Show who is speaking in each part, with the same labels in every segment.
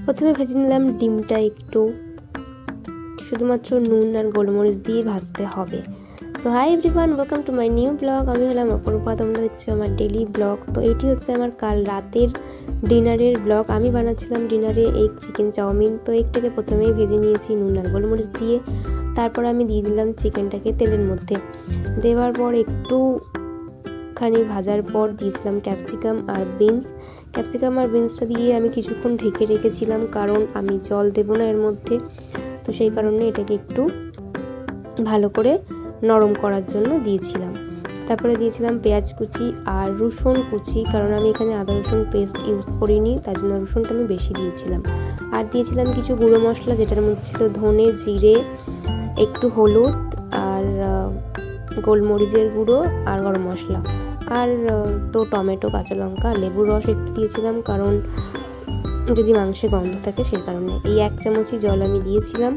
Speaker 1: প্রথমে ভেজে নিলাম ডিমটা একটু, শুধুমাত্র নুন আর গোলমরিচ দিয়ে ভাজতে হবে। So hi everyone, welcome to my new blog. আমি হলাম অপরূপা, তোমরা দেখছো আমার ডেলি ব্লগ। তো এটি হচ্ছে আমার কাল রাতের ডিনারের ব্লগ। আমি বানাচ্ছিলাম ডিনারে এগ চিকেন চাউমিন। তো এগটাকে প্রথমেই ভেজে নিয়েছি নুন আর গোলমরিচ দিয়ে, তারপর আমি দিয়ে দিলাম চিকেনটাকে তেলের মধ্যে। দেওয়ার পর একটুখানি ভাজার পর দিয়েছিলাম ক্যাপসিকাম আর বিনসটা দিয়ে আমি কিছুক্ষণ ঢেকে রেখেছিলাম, কারণ আমি জল দেবো না এর মধ্যে। তো সেই কারণে এটাকে একটু ভালো করে নরম করার জন্য দিয়েছিলাম। তারপরে দিয়েছিলাম পেঁয়াজ কুচি আর রসুন কুচি, কারণ আমি এখানে আদা রসুন পেস্ট ইউজ করিনি, তার জন্য রসুনটা আমি বেশি দিয়েছিলাম। আর দিয়েছিলাম কিছু গুঁড়ো মশলা, যেটার মধ্যে ছিল ধনে, জিরে, একটু হলুদ আর গোলমরিচের গুঁড়ো আর গরম মশলা, আর তো টমেটো, কাঁচা লঙ্কা, লেবুর রস একটু দিয়েছিলাম, কারণ যদি মাংসে গন্ধ থাকে সেই কারণে। এই 1 চামচই জল আমি দিয়েছিলাম।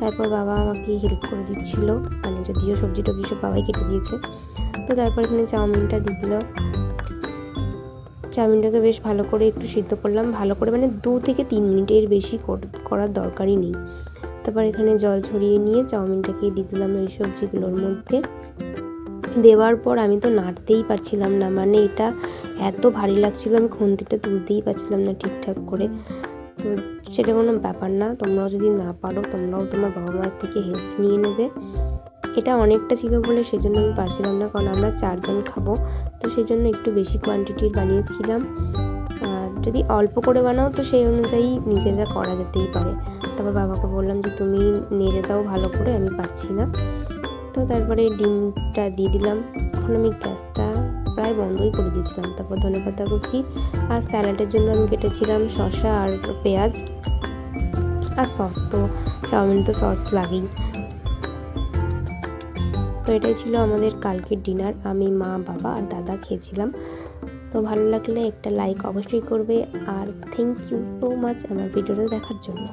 Speaker 1: তারপর বাবা আমাকে হেল্প করে দিচ্ছিল, মানে যদিও সবজি টবজি সব বাবাই কেটে দিয়েছে। তো তারপর এখানে চাউমিনটা দিয়ে দিল। চাউমিনটাকে বেশ ভালো করে একটু সিদ্ধ করলাম, ভালো করে, মানে 2 থেকে 3 মিনিটের বেশি করার দরকারই নেই। তারপর এখানে জল ঝরিয়ে নিয়ে চাউমিনটাকে দিয়ে দিলাম এই সবজিগুলোর মধ্যে। দেওয়ার পর আমি তো নাড়তেই পারছিলাম না, মানে এটা এত ভারী লাগছিল, আমি খুন্তিটা তুলতেই পারছিলাম না ঠিকঠাক করে। তো সেটা কোনো ব্যাপার না, তোমরাও যদি না পারো তোমরাও তোমার বাবা মায়ের থেকে হেল্প নিয়ে নেবে। এটা অনেকটা ছিল বলে সেজন্য আমি পারছিলাম না, কারণ আমরা 4 জন খাবো, তো সেই জন্য একটু বেশি কোয়ান্টিটির বানিয়েছিলাম। যদি অল্প করে বানাও তো সেই অনুযায়ী নিজেরা করা যেতেই পারে। তারপর বাবাকে বললাম যে তুমি নেড়ে দাও ভালো করে, আমি পারছি না। তো তারপরে ডিমটা দিয়ে দিলাম। এখন আমি গ্যাসটা প্রায় বন্ধই করে দিয়েছিলাম। তারপর ধনেপাতা কুচি আর স্যালাডের জন্য আমি কেটেছিলাম শসা আর পেঁয়াজ আর সস, তো চাউমিন তো সস লাগেই। তো এটাই ছিল আমাদের কালকের ডিনার। আমি, মা, বাবা আর দাদা খেয়েছিলাম। তো ভালো লাগলে একটা লাইক অবশ্যই করবে, আর থ্যাংক ইউ সো মাচ আমার ভিডিওটা দেখার জন্য।